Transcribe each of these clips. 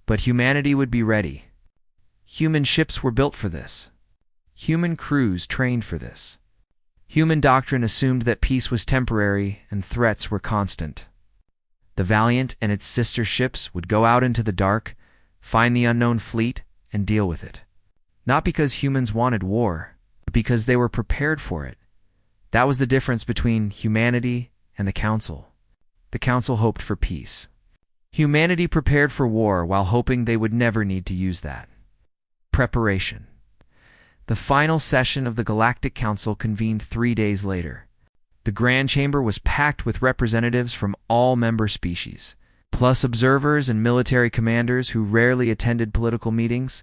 But humanity would be ready. Human ships were built for this. Human crews trained for this. Human doctrine assumed that peace was temporary and threats were constant. The Valiant and its sister ships would go out into the dark, find the unknown fleet, and deal with it. Not because humans wanted war, but because they were prepared for it. That was the difference between humanity and the Council. The Council hoped for peace. Humanity prepared for war while hoping they would never need to use that. Preparation. The final session of the Galactic Council convened 3 days later. The Grand Chamber was packed with representatives from all member species, plus observers and military commanders who rarely attended political meetings.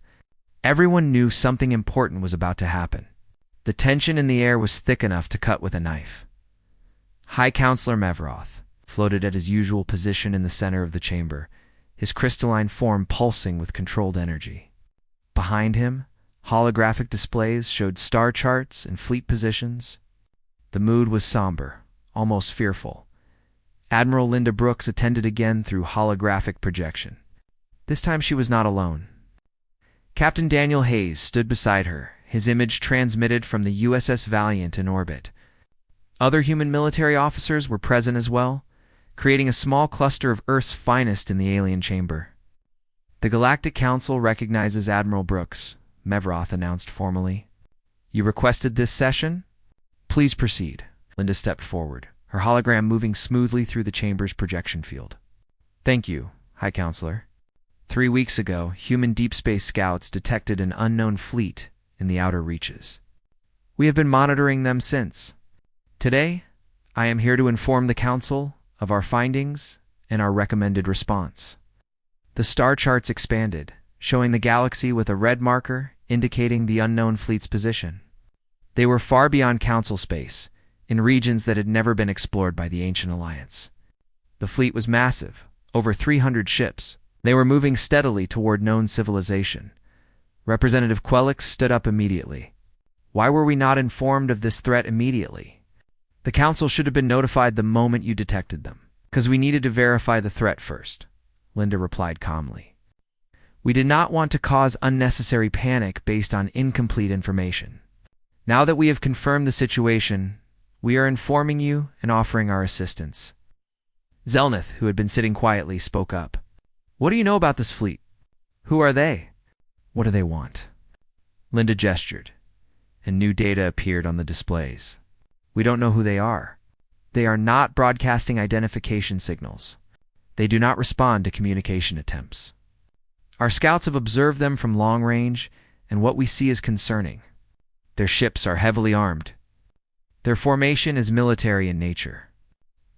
Everyone knew something important was about to happen. The tension in the air was thick enough to cut with a knife. High Counselor Mevroth floated at his usual position in the center of the chamber, his crystalline form pulsing with controlled energy. Behind him, holographic displays showed star charts and fleet positions. The mood was somber, almost fearful. Admiral Linda Brooks attended again through holographic projection. This time she was not alone. Captain Daniel Hayes stood beside her, his image transmitted from the USS Valiant in orbit. Other human military officers were present as well, creating a small cluster of Earth's finest in the alien chamber. The Galactic Council recognizes Admiral Brooks, Mevroth announced formally. You requested this session? Please proceed. Linda stepped forward, her hologram moving smoothly through the chamber's projection field. Thank you, High Counselor. 3 weeks ago, human deep space scouts detected an unknown fleet in the outer reaches. We have been monitoring them since. Today, I am here to inform the Council of our findings and our recommended response. The star charts expanded, showing the galaxy with a red marker indicating the unknown fleet's position. They were far beyond Council space, in regions that had never been explored by the Ancient Alliance. The fleet was massive, over 300 ships. They were moving steadily toward known civilization. Representative Quelix stood up immediately. Why were we not informed of this threat immediately? The Council should have been notified the moment you detected them, because we needed to verify the threat first, Linda replied calmly. We did not want to cause unnecessary panic based on incomplete information. Now that we have confirmed the situation, we are informing you and offering our assistance. Zelnith, who had been sitting quietly, spoke up. What do you know about this fleet? Who are they? What do they want? Linda gestured, and new data appeared on the displays. We don't know who they are. They are not broadcasting identification signals. They do not respond to communication attempts. Our scouts have observed them from long range, and what we see is concerning. Their ships are heavily armed. Their formation is military in nature.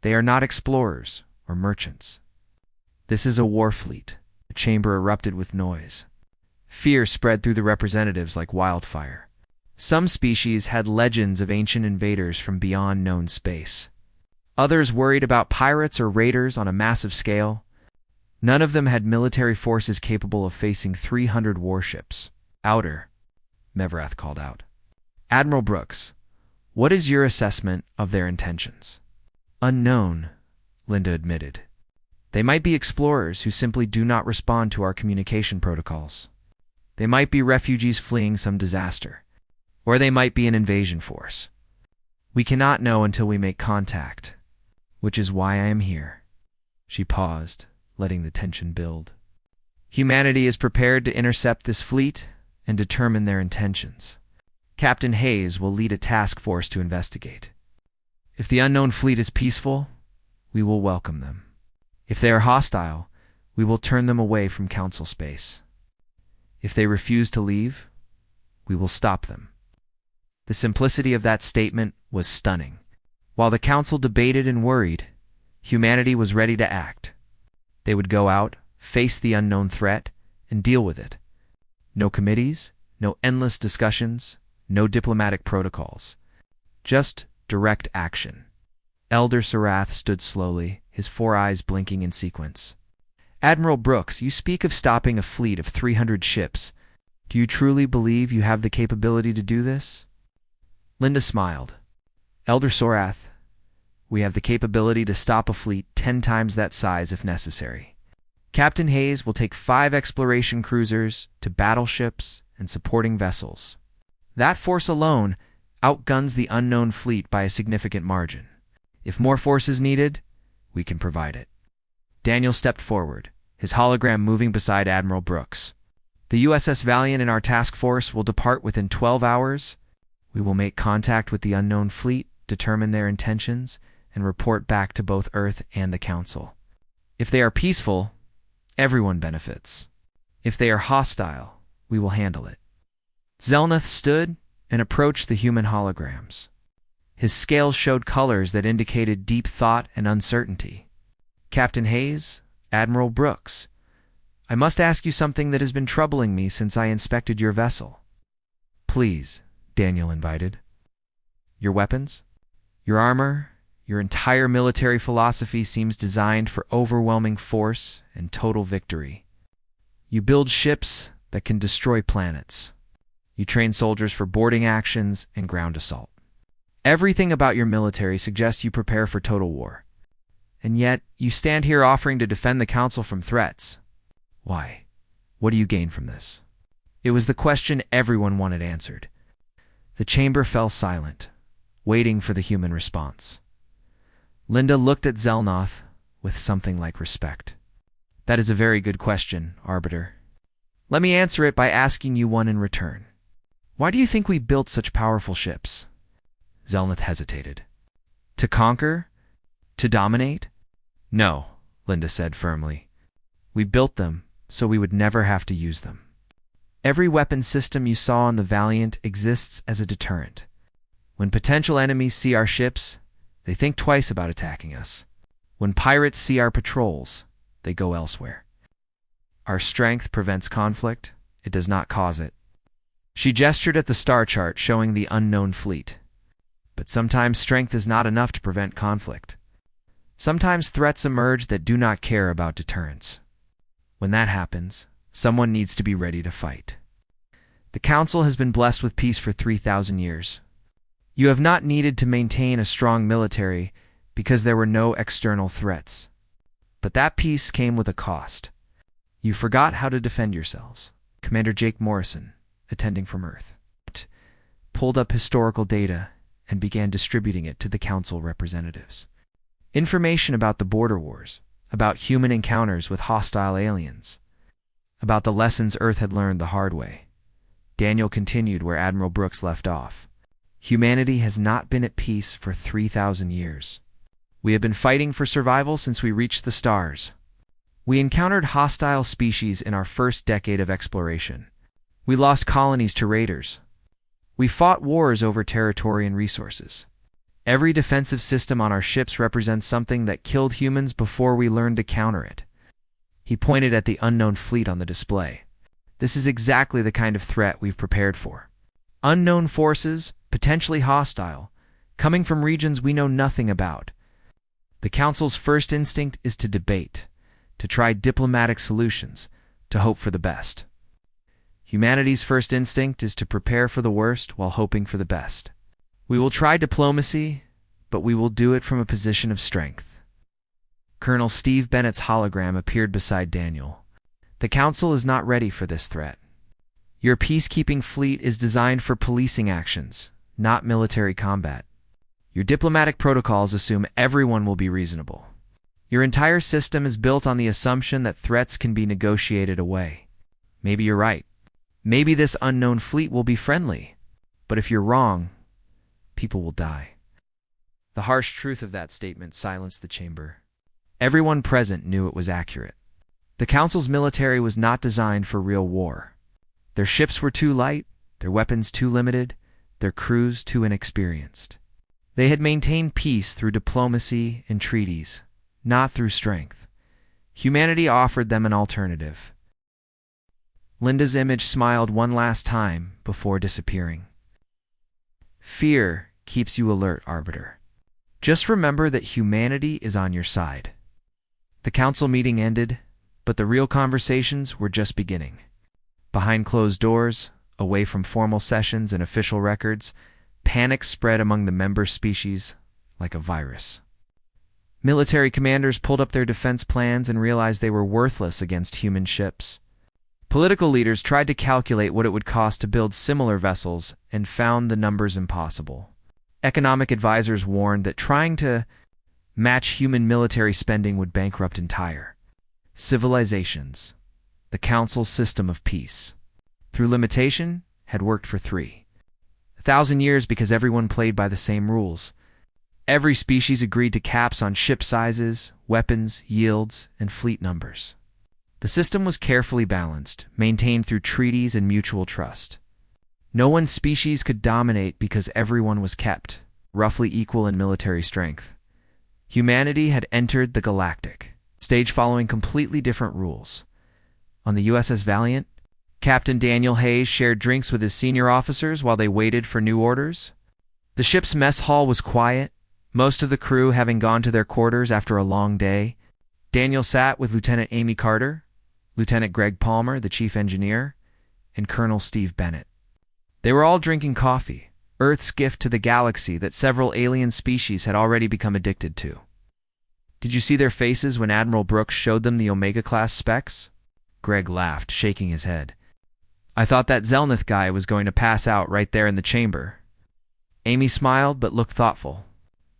They are not explorers or merchants. This is a war fleet. The chamber erupted with noise. Fear spread through the representatives like wildfire. Some species had legends of ancient invaders from beyond known space. Others worried about pirates or raiders on a massive scale. None of them had military forces capable of facing 300 warships. Outer, Mevroth called out. Admiral Brooks, what is your assessment of their intentions? Unknown, Linda admitted. They might be explorers who simply do not respond to our communication protocols. They might be refugees fleeing some disaster. Or they might be an invasion force. We cannot know until we make contact, which is why I am here. She paused, letting the tension build. Humanity is prepared to intercept this fleet and determine their intentions. Captain Hayes will lead a task force to investigate. If the unknown fleet is peaceful, we will welcome them. If they are hostile, we will turn them away from Council space. If they refuse to leave, we will stop them. The simplicity of that statement was stunning. While the Council debated and worried, humanity was ready to act. They would go out, face the unknown threat, and deal with it. No committees, no endless discussions, no diplomatic protocols. Just direct action. Elder Sarath stood slowly, his 4 eyes blinking in sequence. Admiral Brooks, you speak of stopping a fleet of 300 ships. Do you truly believe you have the capability to do this? Linda smiled. Elder Sorath, we have the capability to stop a fleet 10 times that size if necessary. Captain Hayes will take 5 exploration cruisers to battleships and supporting vessels. That force alone outguns the unknown fleet by a significant margin. If more force is needed, we can provide it. Daniel stepped forward, his hologram moving beside Admiral Brooks. The USS Valiant and our task force will depart within 12 hours. We will make contact with the unknown fleet, determine their intentions, and report back to both Earth and the Council. If they are peaceful, everyone benefits. If they are hostile, we will handle it. Zelnoth stood and approached the human holograms. His scales showed colors that indicated deep thought and uncertainty. Captain Hayes, Admiral Brooks, I must ask you something that has been troubling me since I inspected your vessel. Please, Daniel invited. Your weapons? Your armor? Your entire military philosophy seems designed for overwhelming force and total victory. You build ships that can destroy planets. You train soldiers for boarding actions and ground assault. Everything about your military suggests you prepare for total war. And yet, you stand here offering to defend the Council from threats. Why? What do you gain from this? It was the question everyone wanted answered. The chamber fell silent, waiting for the human response. Linda looked at Zelnoth with something like respect. That is a very good question, Arbiter. Let me answer it by asking you one in return. Why do you think we built such powerful ships? Zelnoth hesitated. To conquer? To dominate? No, Linda said firmly. We built them so we would never have to use them. Every weapon system you saw on the Valiant exists as a deterrent. When potential enemies see our ships, they think twice about attacking us. When pirates see our patrols, they go elsewhere. Our strength prevents conflict, it does not cause it. She gestured at the star chart showing the unknown fleet. But sometimes strength is not enough to prevent conflict. Sometimes threats emerge that do not care about deterrence. When that happens, someone needs to be ready to fight. The Council has been blessed with peace for 3,000 years. You have not needed to maintain a strong military because there were no external threats. But that peace came with a cost. You forgot how to defend yourselves. Commander Jake Morrison, attending from Earth, pulled up historical data and began distributing it to the Council representatives. Information about the border wars, about human encounters with hostile aliens, about the lessons Earth had learned the hard way. Daniel continued where Admiral Brooks left off. Humanity has not been at peace for 3,000 years. We have been fighting for survival since we reached the stars. We encountered hostile species in our first decade of exploration. We lost colonies to raiders. We fought wars over territory and resources. Every defensive system on our ships represents something that killed humans before we learned to counter it. He pointed at the unknown fleet on the display. This is exactly the kind of threat we've prepared for. Unknown forces, potentially hostile, coming from regions we know nothing about. The Council's first instinct is to debate, to try diplomatic solutions, to hope for the best. Humanity's first instinct is to prepare for the worst while hoping for the best. We will try diplomacy, but we will do it from a position of strength. Colonel Steve Bennett's hologram appeared beside Daniel. The Council is not ready for this threat. Your peacekeeping fleet is designed for policing actions, not military combat. Your diplomatic protocols assume everyone will be reasonable. Your entire system is built on the assumption that threats can be negotiated away. Maybe you're right. Maybe this unknown fleet will be friendly. But if you're wrong, people will die. The harsh truth of that statement silenced the chamber. Everyone present knew it was accurate. The Council's military was not designed for real war. Their ships were too light, their weapons too limited, their crews too inexperienced. They had maintained peace through diplomacy and treaties, not through strength. Humanity offered them an alternative. Linda's image smiled one last time before disappearing. Fear keeps you alert, Arbiter. Just remember that humanity is on your side. The Council meeting ended, but the real conversations were just beginning. Behind closed doors, away from formal sessions and official records, panic spread among the member species like a virus. Military commanders pulled up their defense plans and realized they were worthless against human ships. Political leaders tried to calculate what it would cost to build similar vessels and found the numbers impossible. Economic advisors warned that trying to match human military spending would bankrupt entire civilizations. The Council's system of peace, through limitation, had worked for 3,000 years because everyone played by the same rules. Every species agreed to caps on ship sizes, weapons, yields, and fleet numbers. The system was carefully balanced, maintained through treaties and mutual trust. No one species could dominate because everyone was kept roughly equal in military strength. Humanity had entered the galactic stage following completely different rules. On the USS Valiant, Captain Daniel Hayes shared drinks with his senior officers while they waited for new orders. The ship's mess hall was quiet, most of the crew having gone to their quarters after a long day. Daniel sat with Lieutenant Amy Carter, Lieutenant Greg Palmer, the chief engineer, and Colonel Steve Bennett. They were all drinking coffee, Earth's gift to the galaxy that several alien species had already become addicted to. Did you see their faces when Admiral Brooks showed them the Omega-class specs? Greg laughed, shaking his head. I thought that Zelnith guy was going to pass out right there in the chamber. Amy smiled but looked thoughtful.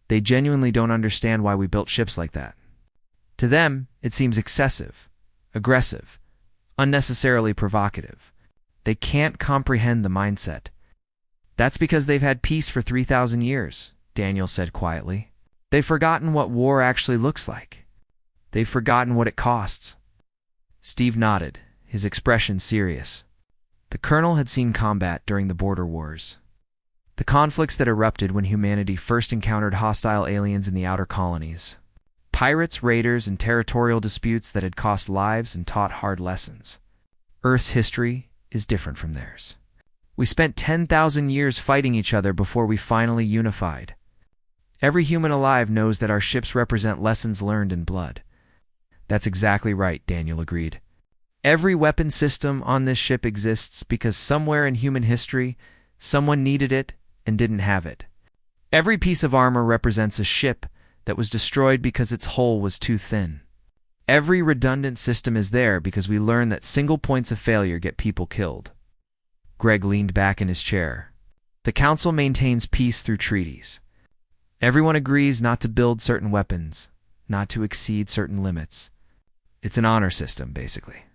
They genuinely don't understand why we built ships like that. To them, it seems excessive, aggressive, unnecessarily provocative. They can't comprehend the mindset. That's because they've had peace for 3,000 years, Daniel said quietly. They've forgotten what war actually looks like. They've forgotten what it costs. Steve nodded, his expression serious. The colonel had seen combat during the border wars. The conflicts that erupted when humanity first encountered hostile aliens in the outer colonies. Pirates, raiders, and territorial disputes that had cost lives and taught hard lessons. Earth's history is different from theirs. We spent 10,000 years fighting each other before we finally unified. Every human alive knows that our ships represent lessons learned in blood. That's exactly right, Daniel agreed. Every weapon system on this ship exists because somewhere in human history, someone needed it and didn't have it. Every piece of armor represents a ship that was destroyed because its hull was too thin. Every redundant system is there because we learn that single points of failure get people killed. Greg leaned back in his chair. The Council maintains peace through treaties. Everyone agrees not to build certain weapons, not to exceed certain limits. It's an honor system, basically.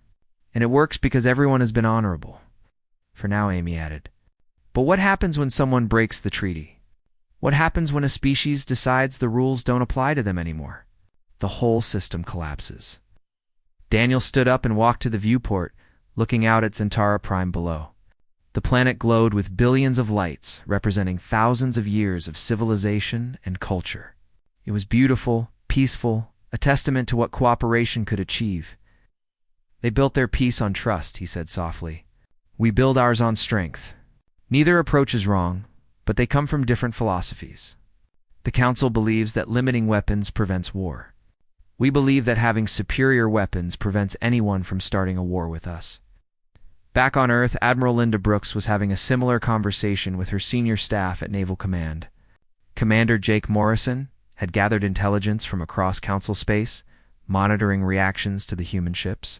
And it works because everyone has been honorable. For now, Amy added. But what happens when someone breaks the treaty? What happens when a species decides the rules don't apply to them anymore? The whole system collapses. Daniel stood up and walked to the viewport, looking out at Centauri Prime below. The planet glowed with billions of lights, representing thousands of years of civilization and culture. It was beautiful, peaceful, a testament to what cooperation could achieve. They built their peace on trust, he said softly. We build ours on strength. Neither approach is wrong, but they come from different philosophies. The Council believes that limiting weapons prevents war. We believe that having superior weapons prevents anyone from starting a war with us. Back on Earth, Admiral Linda Brooks was having a similar conversation with her senior staff at Naval Command. Commander Jake Morrison had gathered intelligence from across Council space, monitoring reactions to the human ships.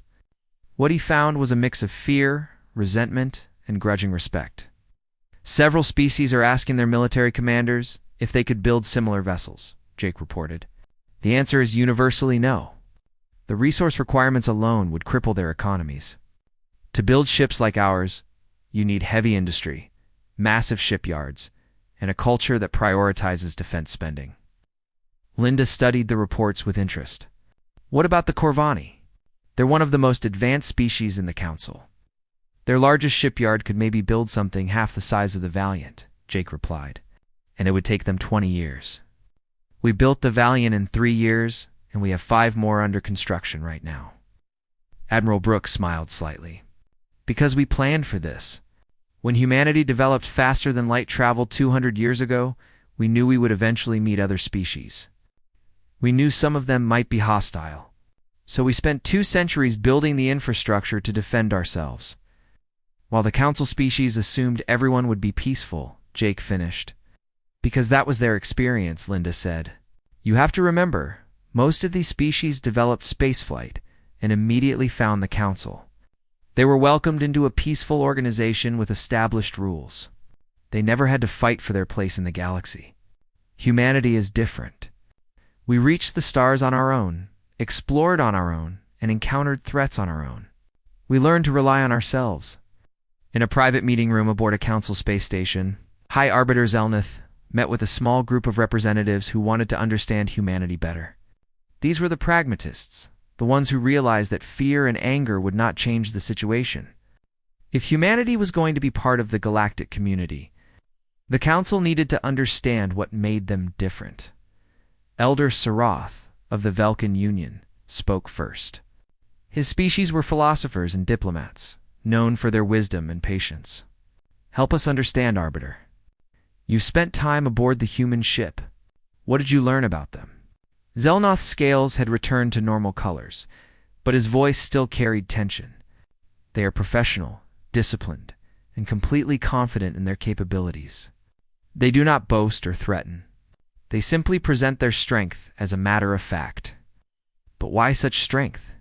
What he found was a mix of fear, resentment, and grudging respect. Several species are asking their military commanders if they could build similar vessels, Jake reported. The answer is universally no. The resource requirements alone would cripple their economies. To build ships like ours, you need heavy industry, massive shipyards, and a culture that prioritizes defense spending. Linda studied the reports with interest. What about the Corvani? They're one of the most advanced species in the Council. Their largest shipyard could maybe build something half the size of the Valiant, Jake replied, and it would take them 20 years. We built the Valiant in 3 years, and we have 5 more under construction right now. Admiral Brooks smiled slightly. Because we planned for this. When humanity developed faster than light travel 200 years ago, we knew we would eventually meet other species. We knew some of them might be hostile. So we spent 2 centuries building the infrastructure to defend ourselves. While the Council species assumed everyone would be peaceful, Jake finished. Because that was their experience, Linda said. You have to remember, Most of these species developed spaceflight and immediately found the Council. They were welcomed into a peaceful organization with established rules. They never had to fight for their place in the galaxy. Humanity is different. We reached the stars on our own, explored on our own, and encountered threats on our own. We learned to rely on ourselves. In a private meeting room aboard a Council space station, High Arbiter Zelneth met with a small group of representatives who wanted to understand humanity better. These were the pragmatists, the ones who realized that fear and anger would not change the situation. If humanity was going to be part of the galactic community, the Council needed to understand what made them different. Elder Sarath of the Velkin Union spoke first. His species were philosophers and diplomats, known for their wisdom and patience. Help us understand, Arbiter. You've spent time aboard the human ship. What did you learn about them? Zelnoth's scales had returned to normal colors, but his voice still carried tension. They are professional, disciplined, and completely confident in their capabilities. They do not boast or threaten. They simply present their strength as a matter of fact. But why such strength?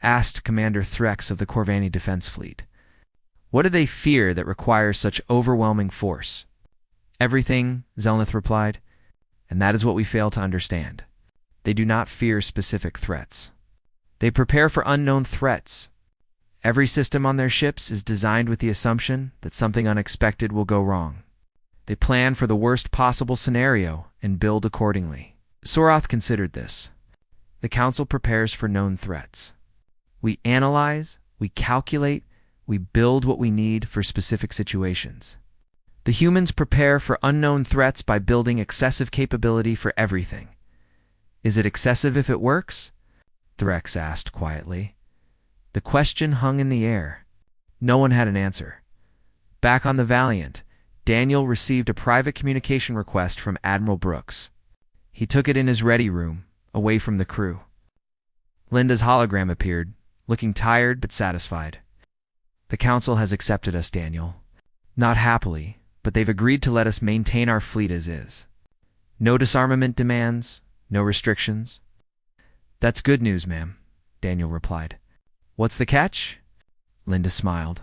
Asked Commander Threx of the Corvani Defense Fleet. What do they fear that requires such overwhelming force? Everything, Zelneth replied, and that is what we fail to understand. They do not fear specific threats. They prepare for unknown threats. Every system on their ships is designed with the assumption that something unexpected will go wrong. They plan for the worst possible scenario and build accordingly. Sarath considered this. The Council prepares for known threats. We analyze, we calculate, we build what we need for specific situations. The humans prepare for unknown threats by building excessive capability for everything. Is it excessive if it works? Threx asked quietly. The question hung in the air. No one had an answer. Back on the Valiant, Daniel received a private communication request from Admiral Brooks. He took it in his ready room, away from the crew. Linda's hologram appeared, looking tired but satisfied. The Council has accepted us, Daniel. Not happily, but they've agreed to let us maintain our fleet as is. No disarmament demands, no restrictions. That's good news, ma'am, Daniel replied. What's the catch? Linda smiled.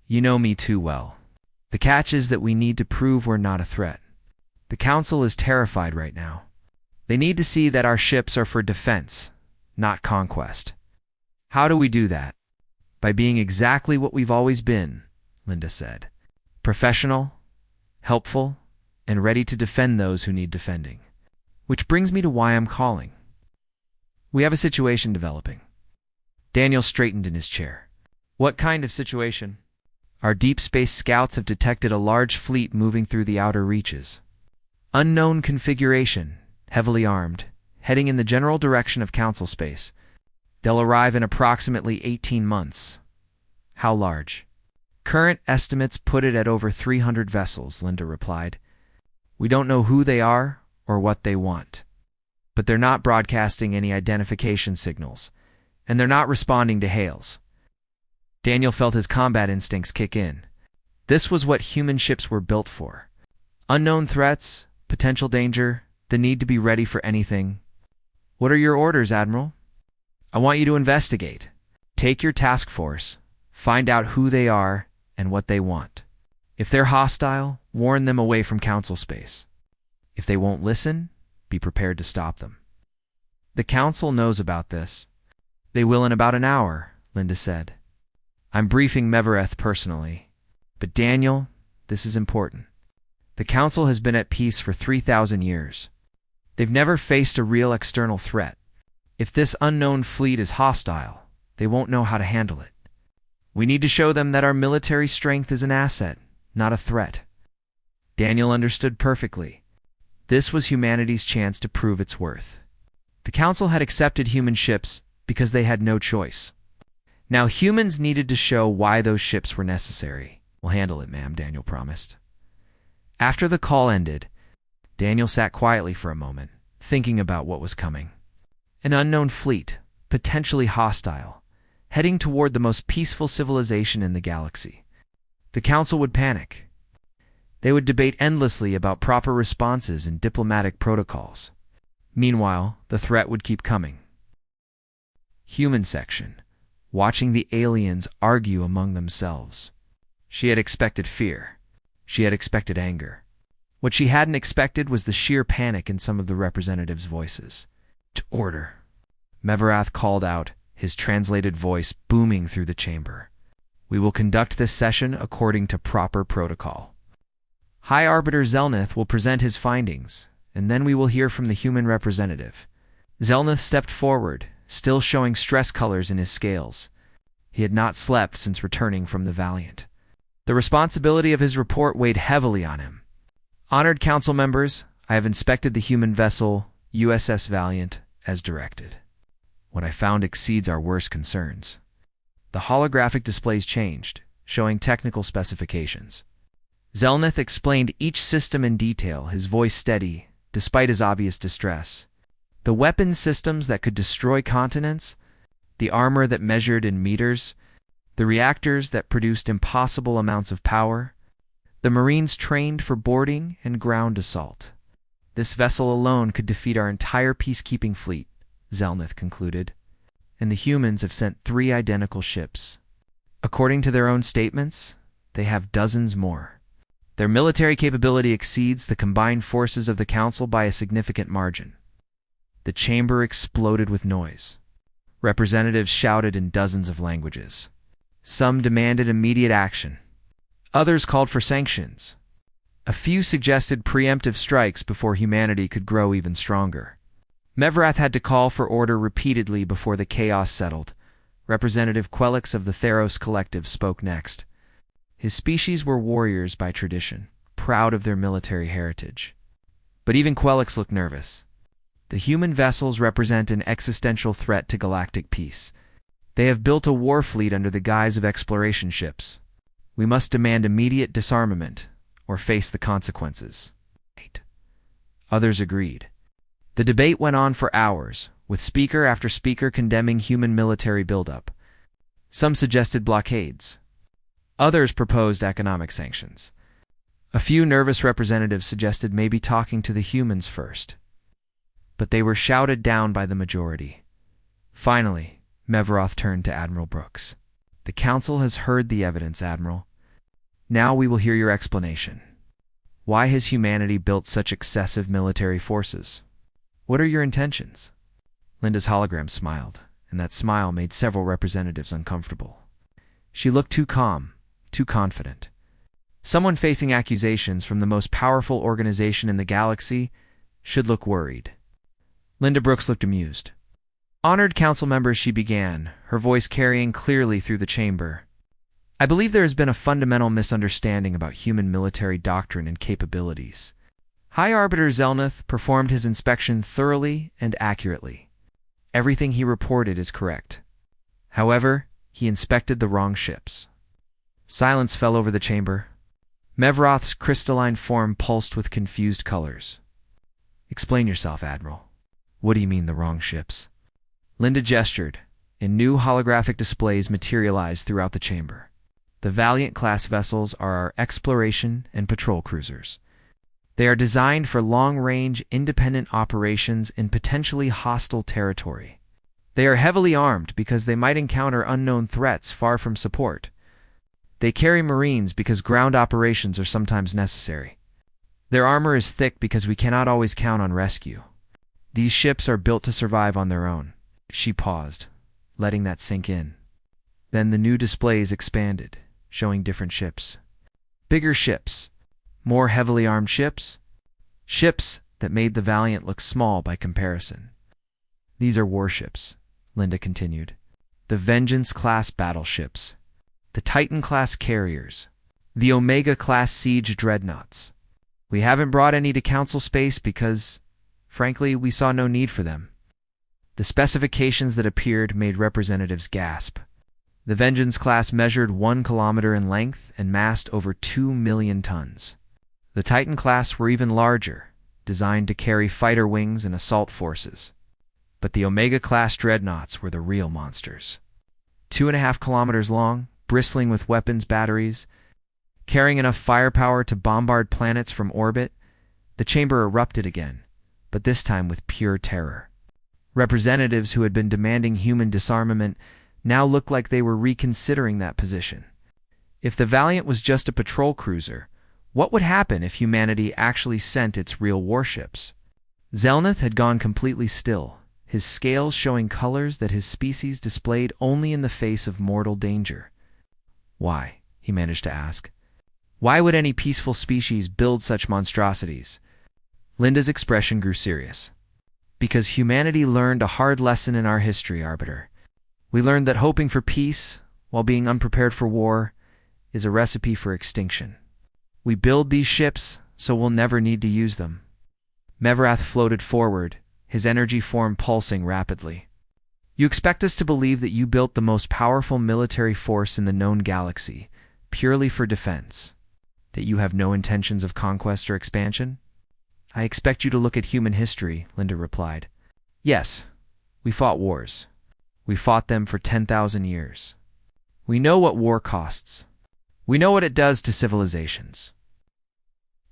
You know me too well. The catch is that we need to prove we're not a threat. The Council is terrified right now. They need to see that our ships are for defense, not conquest. How do we do that? By being exactly what we've always been, Linda said. Professional, helpful, and ready to defend those who need defending. Which brings me to why I'm calling. We have a situation developing. Daniel straightened in his chair. What kind of situation? Our deep space scouts have detected a large fleet moving through the outer reaches. Unknown configuration, heavily armed, heading in the general direction of Council space. They'll arrive in approximately 18 months. How large? Current estimates put it at over 300 vessels, Linda replied. We don't know who they are or what they want. But they're not broadcasting any identification signals, and they're not responding to hails. Daniel felt his combat instincts kick in. This was what human ships were built for. Unknown threats, potential danger, the need to be ready for anything. What are your orders, Admiral? I want you to investigate. Take your task force, find out who they are and what they want. If they're hostile, warn them away from Council space. If they won't listen, be prepared to stop them. The Council knows about this. They will in about an hour, Linda said. I'm briefing Mevereth personally. But Daniel, this is important. The Council has been at peace for 3,000 years. They've never faced a real external threat. If this unknown fleet is hostile, they won't know how to handle it. We need to show them that our military strength is an asset, not a threat. Daniel understood perfectly. This was humanity's chance to prove its worth. The Council had accepted human ships because they had no choice. Now humans needed to show why those ships were necessary. We'll handle it, ma'am, Daniel promised. After the call ended, Daniel sat quietly for a moment, thinking about what was coming. An unknown fleet, potentially hostile, heading toward the most peaceful civilization in the galaxy. The Council would panic. They would debate endlessly about proper responses and diplomatic protocols. Meanwhile, the threat would keep coming. Human section, watching the aliens argue among themselves. She had expected fear. She had expected anger. What she hadn't expected was the sheer panic in some of the representatives' voices. "To order," Meverath called out, his translated voice booming through the chamber. "We will conduct this session according to proper protocol. High Arbiter Zelnith will present his findings, and then we will hear from the human representative." Zelnith stepped forward, still showing stress colors in his scales. He had not slept since returning from the Valiant. The responsibility of his report weighed heavily on him. "Honored council members, I have inspected the human vessel, USS Valiant, as directed. What I found exceeds our worst concerns." The holographic displays changed, showing technical specifications. Zelnith explained each system in detail, his voice steady, despite his obvious distress. The weapon systems that could destroy continents, the armor that measured in meters, the reactors that produced impossible amounts of power, the Marines trained for boarding and ground assault. This vessel alone could defeat our entire peacekeeping fleet, Zelnith concluded. And the humans have sent 3 identical ships. According to their own statements, they have dozens more. Their military capability exceeds the combined forces of the Council by a significant margin. The chamber exploded with noise. Representatives shouted in dozens of languages. Some demanded immediate action. Others called for sanctions. A few suggested preemptive strikes before humanity could grow even stronger. Meverath had to call for order repeatedly before the chaos settled. Representative Quelix of the Theros Collective spoke next. His species were warriors by tradition, proud of their military heritage. But even Quelix looked nervous. The human vessels represent an existential threat to galactic peace. They have built a war fleet under the guise of exploration ships. We must demand immediate disarmament, or face the consequences. Others agreed. The debate went on for hours, with speaker after speaker condemning human military buildup. Some suggested blockades. Others proposed economic sanctions. A few nervous representatives suggested maybe talking to the humans first. But they were shouted down by the majority. Finally, Meverath turned to Admiral Brooks. "The Council has heard the evidence, Admiral. Now we will hear your explanation. Why has humanity built such excessive military forces? What are your intentions?" Linda's hologram smiled, and that smile made several representatives uncomfortable. She looked too calm, too confident. Someone facing accusations from the most powerful organization in the galaxy should look worried. Linda Brooks looked amused. "Honored council members," she began, her voice carrying clearly through the chamber. "I believe there has been a fundamental misunderstanding about human military doctrine and capabilities. High Arbiter Zelnith performed his inspection thoroughly and accurately. Everything he reported is correct. However, he inspected the wrong ships." Silence fell over the chamber. Meverath's crystalline form pulsed with confused colors. "Explain yourself, Admiral. What do you mean the wrong ships?" Linda gestured, and new holographic displays materialized throughout the chamber. The Valiant-class vessels are our exploration and patrol cruisers. They are designed for long-range, independent operations in potentially hostile territory. They are heavily armed because they might encounter unknown threats far from support. They carry Marines because ground operations are sometimes necessary. Their armor is thick because we cannot always count on rescue. These ships are built to survive on their own." She paused, letting that sink in. Then the new displays expanded, showing different ships. Bigger ships. More heavily armed ships. Ships that made the Valiant look small by comparison. "These are warships," Linda continued. "The Vengeance-class battleships. The Titan-class carriers. The Omega-class siege dreadnoughts. We haven't brought any to Council space because, frankly, we saw no need for them." The specifications that appeared made representatives gasp. The Vengeance class measured 1 kilometer in length and massed over 2 million tons. The Titan class were even larger, designed to carry fighter wings and assault forces. But the Omega-class dreadnoughts were the real monsters. 2.5 kilometers long, bristling with weapons batteries, carrying enough firepower to bombard planets from orbit. The chamber erupted again, but this time with pure terror. Representatives who had been demanding human disarmament now looked like they were reconsidering that position. If the Valiant was just a patrol cruiser, what would happen if humanity actually sent its real warships? Zelneth had gone completely still, his scales showing colors that his species displayed only in the face of mortal danger. Why? He managed to ask. Why would any peaceful species build such monstrosities? Linda's expression grew serious. Because humanity learned a hard lesson in our history, Arbiter. We learned that hoping for peace, while being unprepared for war, is a recipe for extinction. We build these ships so we'll never need to use them. Mevrath floated forward, his energy form pulsing rapidly. You expect us to believe that you built the most powerful military force in the known galaxy, purely for defense? That you have no intentions of conquest or expansion? I expect you to look at human history, Linda replied. Yes, we fought wars. We fought them for 10,000 years. We know what war costs. We know what it does to civilizations.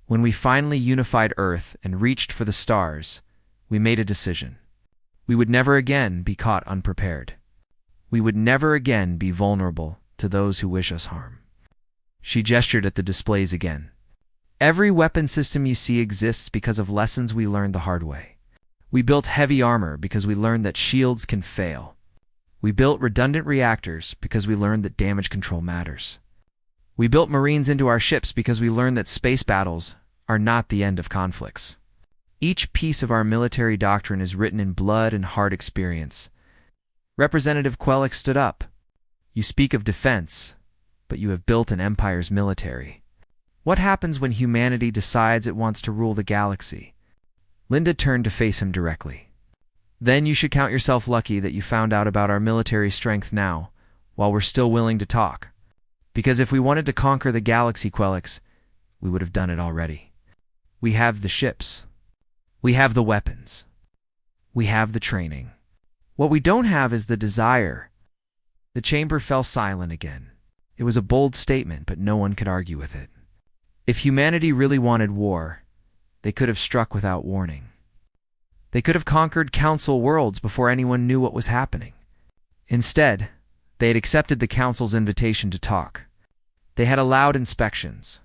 When we finally unified Earth and reached for the stars, we made a decision. We would never again be caught unprepared. We would never again be vulnerable to those who wish us harm. She gestured at the displays again. Every weapon system you see exists because of lessons we learned the hard way. We built heavy armor because we learned that shields can fail. We built redundant reactors because we learned that damage control matters. We built Marines into our ships because we learned that space battles are not the end of conflicts. Each piece of our military doctrine is written in blood and hard experience. Representative Quellick stood up. You speak of defense, but you have built an empire's military. What happens when humanity decides it wants to rule the galaxy? Linda turned to face him directly. Then you should count yourself lucky that you found out about our military strength now, while we're still willing to talk. Because if we wanted to conquer the galaxy, Quellicks, we would have done it already. We have the ships. We have the weapons. We have the training. What we don't have is the desire. The chamber fell silent again. It was a bold statement, but no one could argue with it. If humanity really wanted war, they could have struck without warning. They could have conquered Council worlds before anyone knew what was happening. Instead, they had accepted the Council's invitation to talk. They had allowed inspections.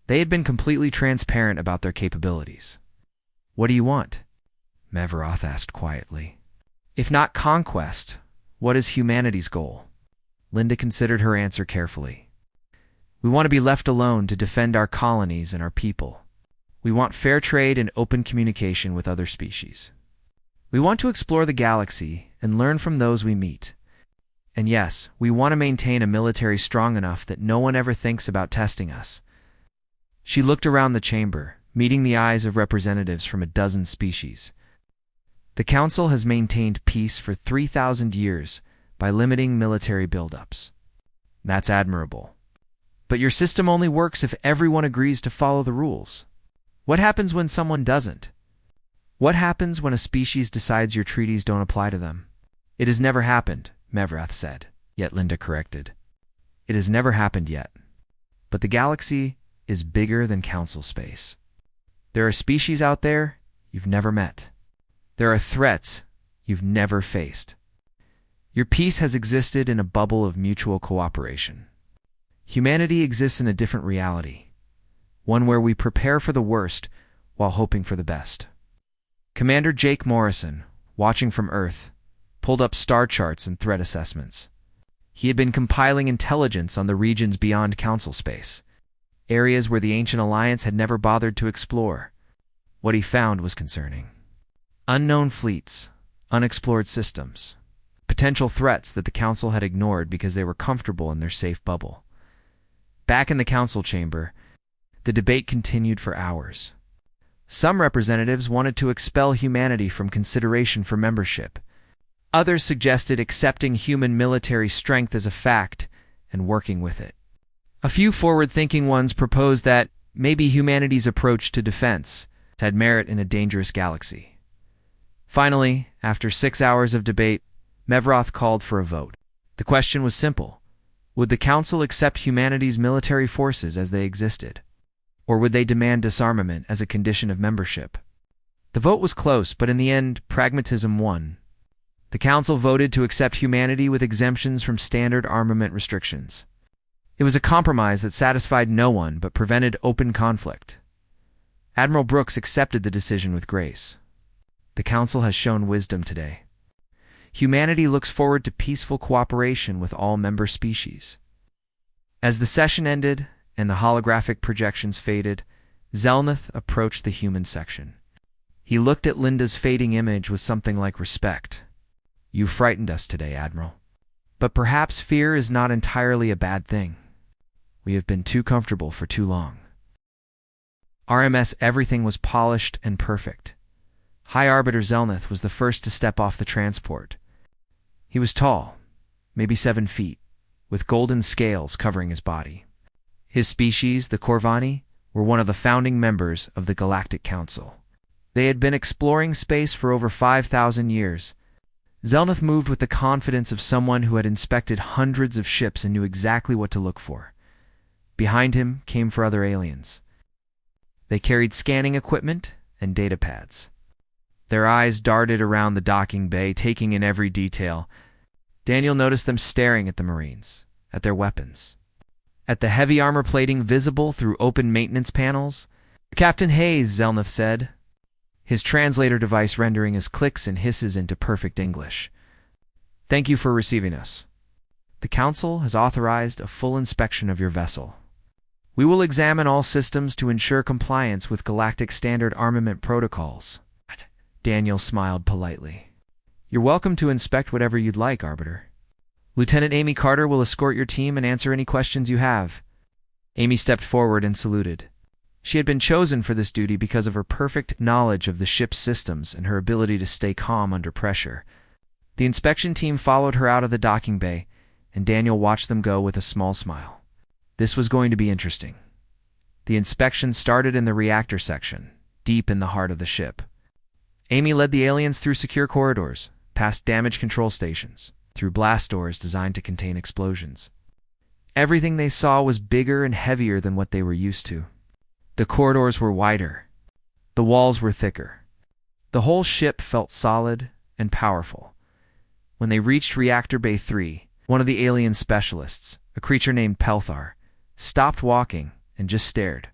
They had been completely transparent about their capabilities. What do you want? Mevroth asked quietly. If not conquest, what is humanity's goal? Linda considered her answer carefully. We want to be left alone to defend our colonies and our people. We want fair trade and open communication with other species. We want to explore the galaxy and learn from those we meet. And yes, we want to maintain a military strong enough that no one ever thinks about testing us. She looked around the chamber, meeting the eyes of representatives from a dozen species. The Council has maintained peace for 3,000 years by limiting military buildups. That's admirable. But your system only works if everyone agrees to follow the rules. What happens when someone doesn't? What happens when a species decides your treaties don't apply to them? It has never happened, Mevrath said, yet Linda corrected. It has never happened yet. But the galaxy is bigger than Council space. There are species out there you've never met. There are threats you've never faced. Your peace has existed in a bubble of mutual cooperation. Humanity exists in a different reality, one where we prepare for the worst while hoping for the best. Commander Jake Morrison, watching from Earth, pulled up star charts and threat assessments. He had been compiling intelligence on the regions beyond Council space, areas where the Ancient Alliance had never bothered to explore. What he found was concerning. Unknown fleets, unexplored systems, potential threats that the Council had ignored because they were comfortable in their safe bubble. Back in the Council chamber, the debate continued for hours. Some representatives wanted to expel humanity from consideration for membership. Others suggested accepting human military strength as a fact and working with it. A few forward-thinking ones proposed that maybe humanity's approach to defense had merit in a dangerous galaxy. Finally, after 6 hours of debate, Mevroth called for a vote. The question was simple. Would the Council accept humanity's military forces as they existed? Or would they demand disarmament as a condition of membership? The vote was close, but in the end, pragmatism won. The Council voted to accept humanity with exemptions from standard armament restrictions. It was a compromise that satisfied no one but prevented open conflict. Admiral Brooks accepted the decision with grace. The Council has shown wisdom today. Humanity looks forward to peaceful cooperation with all member species. As the session ended and the holographic projections faded, Zelneth approached the human section. He looked at Linda's fading image with something like respect. "You frightened us today, Admiral. But perhaps fear is not entirely a bad thing. We have been too comfortable for too long." RMS everything was polished and perfect. High Arbiter Zelneth was the first to step off the transport. He was tall, maybe 7 feet, with golden scales covering his body. His species, the Corvani, were one of the founding members of the Galactic Council. They had been exploring space for over 5,000 years. Zelneth moved with the confidence of someone who had inspected hundreds of ships and knew exactly what to look for. Behind him came 4 other aliens. They carried scanning equipment and data pads. Their eyes darted around the docking bay, taking in every detail. Daniel noticed them staring at the Marines, at their weapons, at the heavy armor plating visible through open maintenance panels. "Captain Hayes," Zelneth said, his translator device rendering his clicks and hisses into perfect English. "Thank you for receiving us. The Council has authorized a full inspection of your vessel. We will examine all systems to ensure compliance with Galactic Standard Armament protocols." Daniel smiled politely. "You're welcome to inspect whatever you'd like, Arbiter. Lieutenant Amy Carter will escort your team and answer any questions you have." Amy stepped forward and saluted. She had been chosen for this duty because of her perfect knowledge of the ship's systems and her ability to stay calm under pressure. The inspection team followed her out of the docking bay, and Daniel watched them go with a small smile. This was going to be interesting. The inspection started in the reactor section, deep in the heart of the ship. Amy led the aliens through secure corridors, past damage control stations, through blast doors designed to contain explosions. Everything they saw was bigger and heavier than what they were used to. The corridors were wider. The walls were thicker. The whole ship felt solid and powerful. When they reached Reactor Bay 3, one of the alien specialists, a creature named Pelthar, stopped walking and just stared.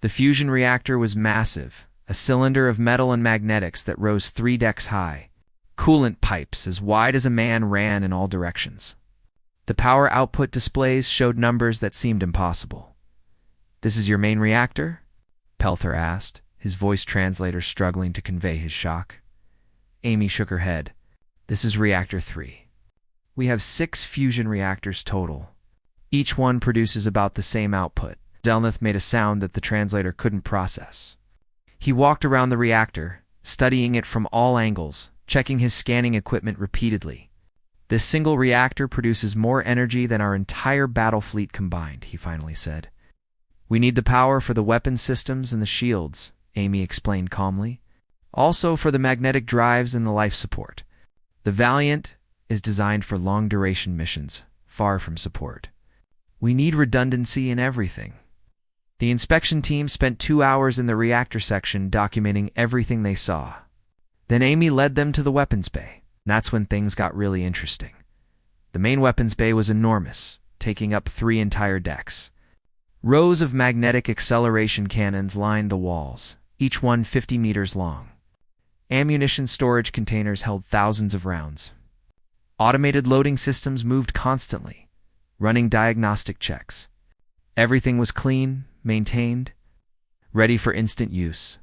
The fusion reactor was massive, a cylinder of metal and magnetics that rose 3 decks high. Coolant pipes as wide as a man ran in all directions. The power output displays showed numbers that seemed impossible. "This is your main reactor?" Pelthar asked, his voice translator struggling to convey his shock. Amy shook her head. "This is Reactor 3. We have 6 fusion reactors total. Each one produces about the same output." Zelneth made a sound that the translator couldn't process. He walked around the reactor, studying it from all angles, checking his scanning equipment repeatedly. "This single reactor produces more energy than our entire battle fleet combined," he finally said. "We need the power for the weapon systems and the shields," Amy explained calmly. "Also for the magnetic drives and the life support. The Valiant is designed for long-duration missions, far from support. We need redundancy in everything." The inspection team spent 2 hours in the reactor section documenting everything they saw. Then Amy led them to the weapons bay. That's when things got really interesting. The main weapons bay was enormous, taking up 3 entire decks. Rows of magnetic acceleration cannons lined the walls, each one 50 meters long. Ammunition storage containers held thousands of rounds. Automated loading systems moved constantly, running diagnostic checks. Everything was clean, maintained, ready for instant use.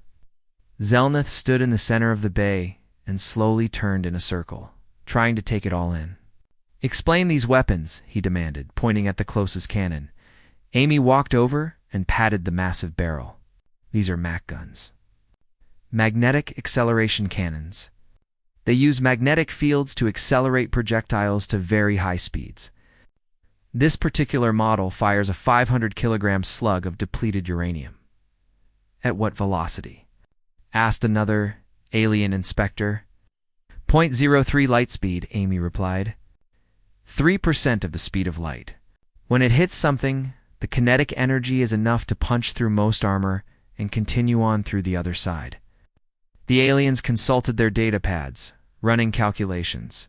Zelneth stood in the center of the bay and slowly turned in a circle, trying to take it all in. "Explain these weapons," he demanded, pointing at the closest cannon. Amy walked over and patted the massive barrel. "These are MAC guns. Magnetic acceleration cannons. They use magnetic fields to accelerate projectiles to very high speeds. This particular model fires a 500-kilogram slug of depleted uranium." "At what velocity?" asked another alien inspector. "0.03 light speed," Amy replied. 3% of the speed of light. When it hits something, the kinetic energy is enough to punch through most armor and continue on through the other side. The aliens consulted their data pads, running calculations.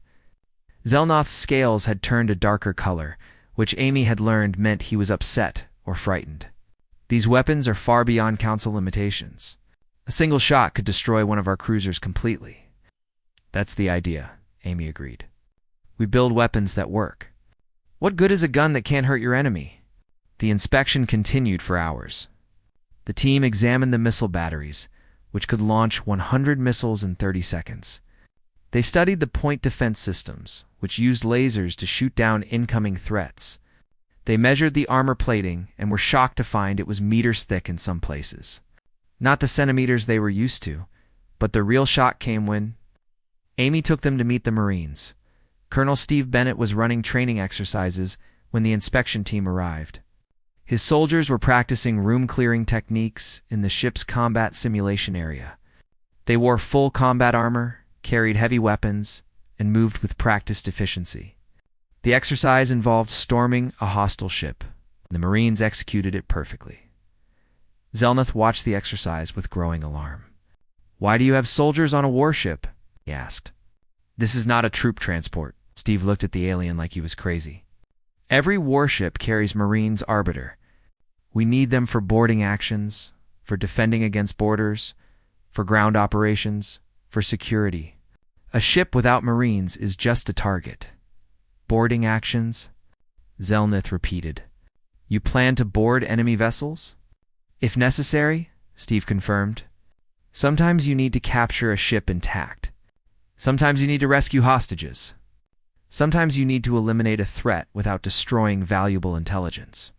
Zelnoth's scales had turned a darker color, which Amy had learned meant he was upset or frightened. These weapons are far beyond Council limitations. A single shot could destroy one of our cruisers completely. That's the idea, Amy agreed. We build weapons that work. What good is a gun that can't hurt your enemy? The inspection continued for hours. The team examined the missile batteries, which could launch 100 missiles in 30 seconds. They studied the point defense systems, which used lasers to shoot down incoming threats. They measured the armor plating and were shocked to find it was meters thick in some places. Not the centimeters they were used to, but the real shock came when Amy took them to meet the Marines. Colonel Steve Bennett was running training exercises when the inspection team arrived. His soldiers were practicing room-clearing techniques in the ship's combat simulation area. They wore full combat armor, carried heavy weapons, and moved with practiced efficiency. The exercise involved storming a hostile ship, and the Marines executed it perfectly. Zelnoth watched the exercise with growing alarm. "Why do you have soldiers on a warship?" he asked. "This is not a troop transport." Steve looked at the alien like he was crazy. "Every warship carries Marines Arbiter. We need them for boarding actions, for defending against borders, for ground operations, for security. A ship without Marines is just a target." "Boarding actions?" Zelnoth repeated. "You plan to board enemy vessels?" "If necessary," Steve confirmed. "Sometimes you need to capture a ship intact. Sometimes you need to rescue hostages. Sometimes you need to eliminate a threat without destroying valuable intelligence.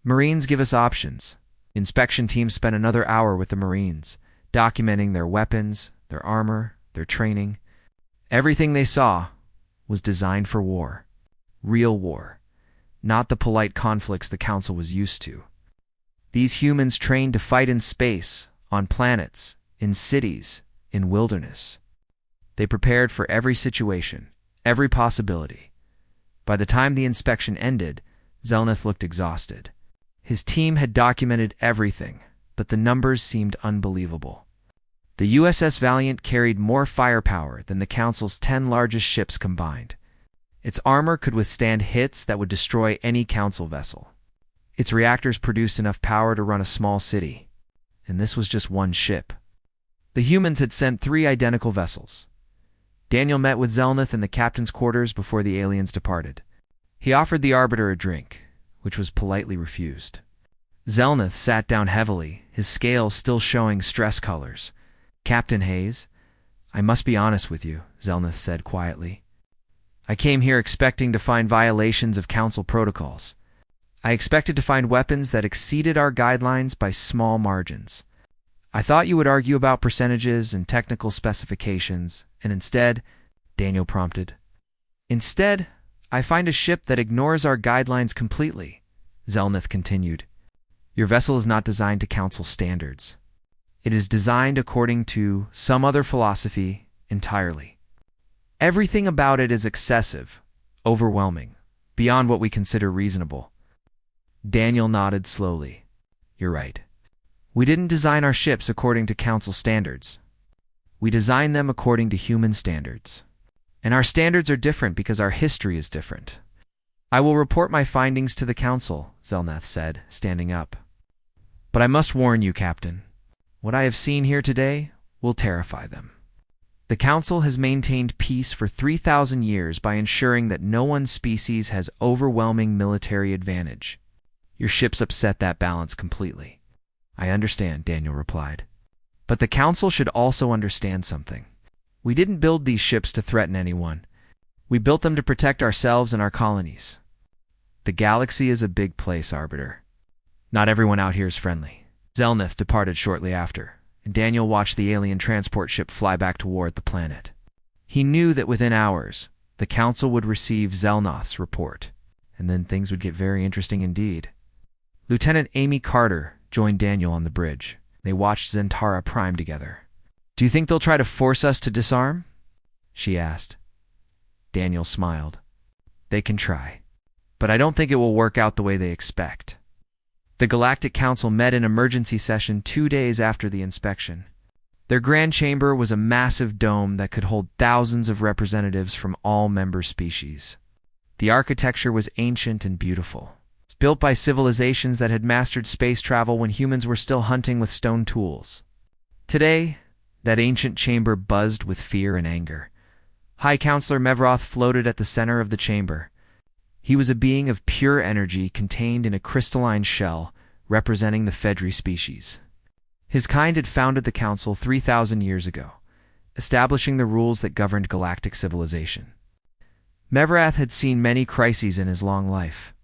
Marines give us options." Inspection teams spent another hour with the Marines, documenting their weapons, their armor, their training. Everything they saw was designed for war. Real war, not the polite conflicts the Council was used to. These humans trained to fight in space, on planets, in cities, in wilderness. They prepared for every situation, every possibility. By the time the inspection ended, Zelnoth looked exhausted. His team had documented everything, but the numbers seemed unbelievable. The USS Valiant carried more firepower than the Council's 10 largest ships combined. Its armor could withstand hits that would destroy any Council vessel. Its reactors produced enough power to run a small city. And this was just one ship. The humans had sent 3 identical vessels. Daniel met with Zelnoth in the captain's quarters before the aliens departed. He offered the Arbiter a drink, which was politely refused. Zelnoth sat down heavily, his scales still showing stress colors. "Captain Hayes, I must be honest with you," Zelnoth said quietly. "I came here expecting to find violations of Council protocols. I expected to find weapons that exceeded our guidelines by small margins. I thought you would argue about percentages and technical specifications, and instead," Daniel prompted. "Instead, I find a ship that ignores our guidelines completely," Zelnoth continued. "Your vessel is not designed to Council standards. It is designed according to some other philosophy entirely. Everything about it is excessive, overwhelming, beyond what we consider reasonable." Daniel nodded slowly. "You're right. We didn't design our ships according to Council standards. We designed them according to human standards. And our standards are different because our history is different." "I will report my findings to the Council," Zelnoth said, standing up. "But I must warn you, Captain. What I have seen here today will terrify them. The Council has maintained peace for 3,000 years by ensuring that no one species has overwhelming military advantage. Your ships upset that balance completely." "I understand," Daniel replied. "But the Council should also understand something. We didn't build these ships to threaten anyone. We built them to protect ourselves and our colonies. The galaxy is a big place, Arbiter. Not everyone out here is friendly." Zelnoth departed shortly after, and Daniel watched the alien transport ship fly back toward the planet. He knew that within hours, the Council would receive Zelnoth's report, and then things would get very interesting indeed. Lieutenant Amy Carter joined Daniel on the bridge. They watched Zentara Prime together. "Do you think they'll try to force us to disarm?" she asked. Daniel smiled. "They can try, but I don't think it will work out the way they expect." The Galactic Council met in emergency session 2 days after the inspection. Their grand chamber was a massive dome that could hold thousands of representatives from all member species. The architecture was ancient and beautiful, built by civilizations that had mastered space travel when humans were still hunting with stone tools. Today, that ancient chamber buzzed with fear and anger. High Counselor Mevroth floated at the center of the chamber. He was a being of pure energy contained in a crystalline shell representing the Fedri species. His kind had founded the Council 3,000 years ago, establishing the rules that governed galactic civilization. Mevroth had seen many crises in his long life,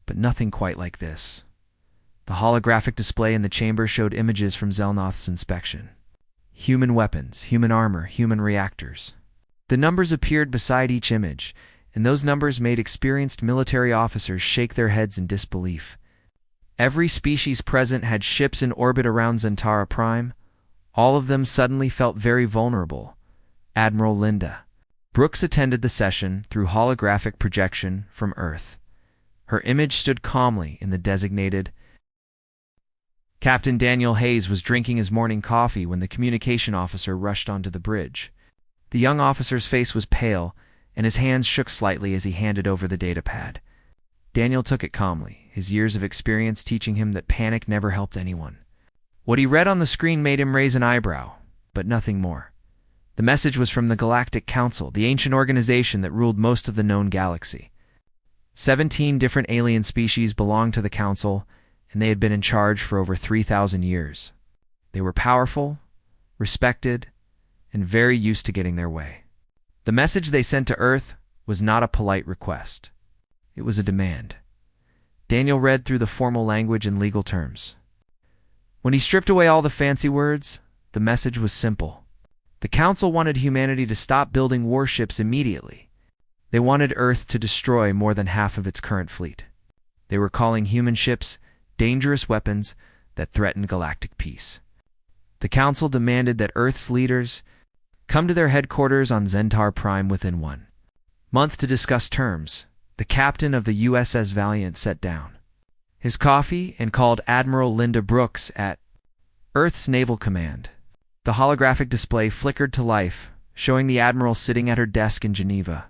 but nothing quite like this. The holographic display in the chamber showed images from Zelnoth's inspection. Human weapons, human armor, human reactors. The numbers appeared beside each image, and those numbers made experienced military officers shake their heads in disbelief. Every species present had ships in orbit around Zentara Prime. All of them suddenly felt very vulnerable. Admiral Linda Brooks attended the session through holographic projection from Earth. Her image stood calmly in the designated. Captain Daniel Hayes was drinking his morning coffee when the communication officer rushed onto the bridge. The young officer's face was pale, and his hands shook slightly as he handed over the datapad. Daniel took it calmly, his years of experience teaching him that panic never helped anyone. What he read on the screen made him raise an eyebrow, but nothing more. The message was from the Galactic Council, the ancient organization that ruled most of the known galaxy. 17 different alien species belonged to the Council, and they had been in charge for over 3,000 years. They were powerful, respected, and very used to getting their way. The message they sent to Earth was not a polite request. It was a demand. Daniel read through the formal language and legal terms. When he stripped away all the fancy words, the message was simple. The Council wanted humanity to stop building warships immediately. They wanted Earth to destroy more than half of its current fleet. They were calling human ships dangerous weapons that threatened galactic peace. The Council demanded that Earth's leaders come to their headquarters on Zentar Prime within 1 month to discuss terms. The captain of the USS Valiant sat down his coffee and called Admiral Linda Brooks at Earth's Naval Command. The holographic display flickered to life, showing the Admiral sitting at her desk in Geneva.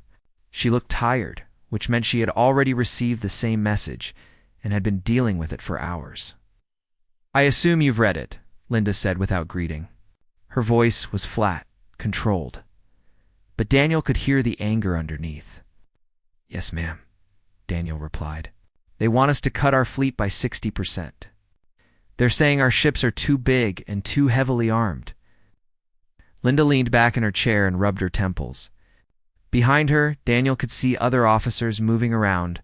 She looked tired, which meant she had already received the same message and had been dealing with it for hours. "I assume you've read it," Linda said without greeting. Her voice was flat, controlled, but Daniel could hear the anger underneath. "Yes, ma'am," Daniel replied. "They want us to cut our fleet by 60%. They're saying our ships are too big and too heavily armed." Linda leaned back in her chair and rubbed her temples. Behind her, Daniel could see other officers moving around,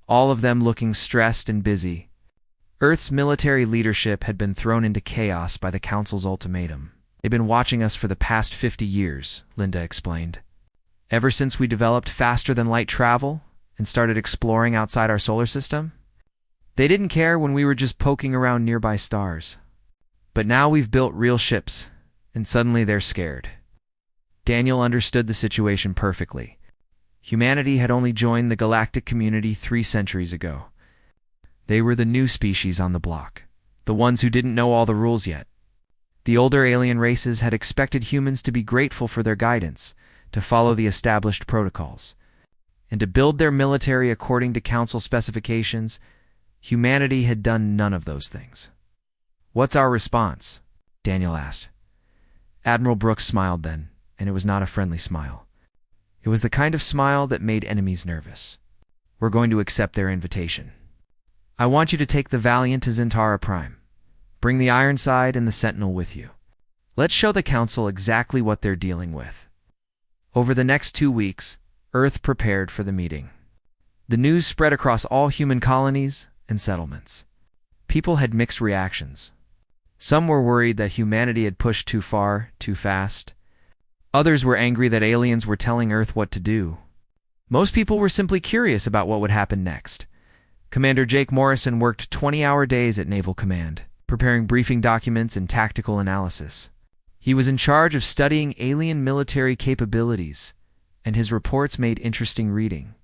all of them looking stressed and busy. Earth's military leadership had been thrown into chaos by the Council's ultimatum. "They've been watching us for the past 50 years, Linda explained. "Ever since we developed faster-than-light travel and started exploring outside our solar system. They didn't care when we were just poking around nearby stars. But now we've built real ships, and suddenly they're scared." Daniel understood the situation perfectly. Humanity had only joined the galactic community 3 centuries ago. They were the new species on the block, the ones who didn't know all the rules yet. The older alien races had expected humans to be grateful for their guidance, to follow the established protocols, and to build their military according to Council specifications. Humanity had done none of those things. "What's our response?" Daniel asked. Admiral Brooks smiled then, and it was not a friendly smile. It was the kind of smile that made enemies nervous. "We're going to accept their invitation. I want you to take the Valiant to Zentara Prime. Bring the Ironside and the Sentinel with you. Let's show the Council exactly what they're dealing with." Over the next 2 weeks, Earth prepared for the meeting. The news spread across all human colonies and settlements. People had mixed reactions. Some were worried that humanity had pushed too far, too fast. Others were angry that aliens were telling Earth what to do. Most people were simply curious about what would happen next. Commander Jake Morrison worked 20-hour days at Naval Command, preparing briefing documents and tactical analysis. He was in charge of studying alien military capabilities, and his reports made interesting reading.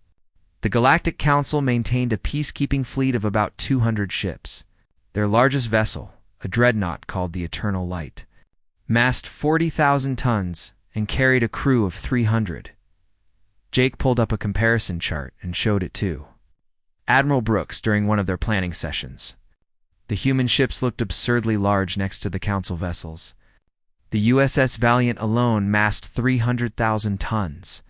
The Galactic Council maintained a peacekeeping fleet of about 200 ships. Their largest vessel, a dreadnought called the Eternal Light, massed 40,000 tons, and carried a crew of 300. Jake pulled up a comparison chart and showed it to Admiral Brooks during one of their planning sessions. The human ships looked absurdly large next to the Council vessels. The USS Valiant alone massed 300,000 tons.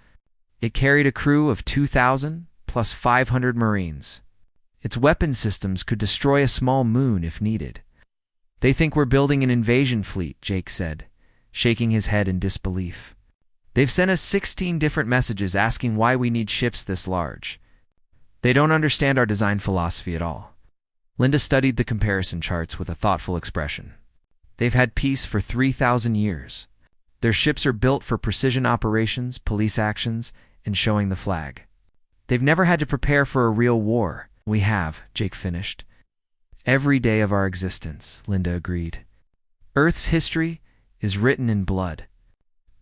It carried a crew of 2,000 plus 500 Marines. Its weapon systems could destroy a small moon if needed. "They think we're building an invasion fleet," Jake said, shaking his head in disbelief. "They've sent us 16 different messages asking why we need ships this large. They don't understand our design philosophy at all." Linda studied the comparison charts with a thoughtful expression. "They've had peace for 3,000 years. Their ships are built for precision operations, police actions, and showing the flag. They've never had to prepare for a real war." "We have," Jake finished. "Every day of our existence," Linda agreed. "Earth's history is written in blood.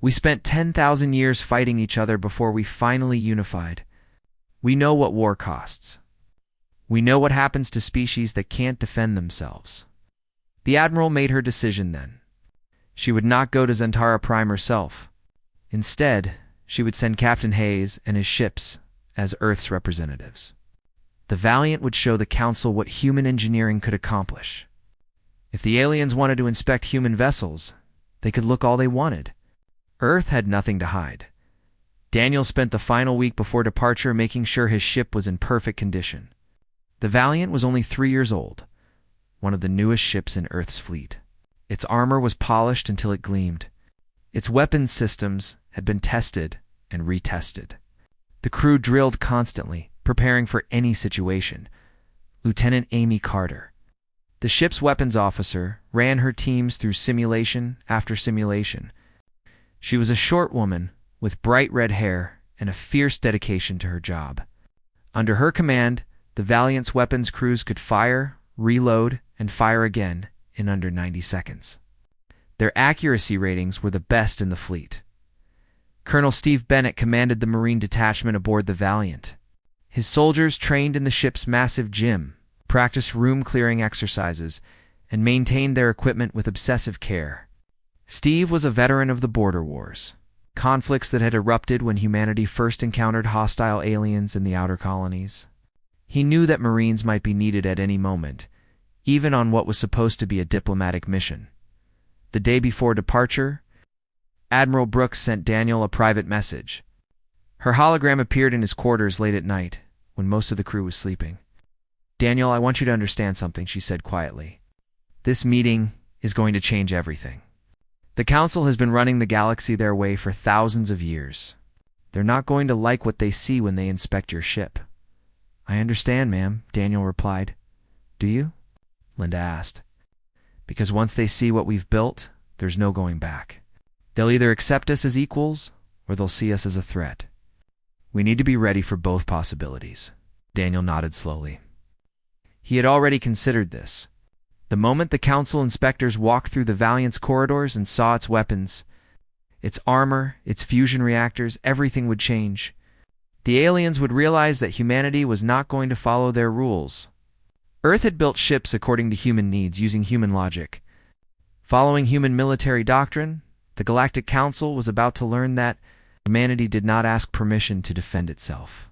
We spent 10,000 years fighting each other before we finally unified. We know what war costs. We know what happens to species that can't defend themselves." The Admiral made her decision then. She would not go to Zentara Prime herself. Instead, she would send Captain Hayes and his ships as Earth's representatives. The Valiant would show the Council what human engineering could accomplish. If the aliens wanted to inspect human vessels, they could look all they wanted. Earth had nothing to hide. Daniel spent the final week before departure making sure his ship was in perfect condition. The Valiant was only 3 years old, one of the newest ships in Earth's fleet. Its armor was polished until it gleamed. Its weapons systems had been tested and retested. The crew drilled constantly, preparing for any situation. Lieutenant Amy Carter, the ship's weapons officer, ran her teams through simulation after simulation. She was a short woman with bright red hair and a fierce dedication to her job. Under her command, the Valiant's weapons crews could fire, reload, and fire again in under 90 seconds. Their accuracy ratings were the best in the fleet. Colonel Steve Bennett commanded the Marine detachment aboard the Valiant. His soldiers trained in the ship's massive gym, practiced room-clearing exercises, and maintained their equipment with obsessive care. Steve was a veteran of the border wars, conflicts that had erupted when humanity first encountered hostile aliens in the outer colonies. He knew that Marines might be needed at any moment, even on what was supposed to be a diplomatic mission. The day before departure, Admiral Brooks sent Daniel a private message. Her hologram appeared in his quarters late at night, when most of the crew was sleeping. "Daniel, I want you to understand something," she said quietly. "This meeting is going to change everything. The Council has been running the galaxy their way for thousands of years. They're not going to like what they see when they inspect your ship." "I understand, ma'am," Daniel replied. "Do you?" Linda asked. "Because once they see what we've built, there's no going back. They'll either accept us as equals, or they'll see us as a threat. We need to be ready for both possibilities." Daniel nodded slowly. He had already considered this. The moment the Council inspectors walked through the Valiant's corridors and saw its weapons, its armor, its fusion reactors, everything would change. The aliens would realize that humanity was not going to follow their rules. Earth had built ships according to human needs, using human logic. Following human military doctrine, the Galactic Council was about to learn that humanity did not ask permission to defend itself.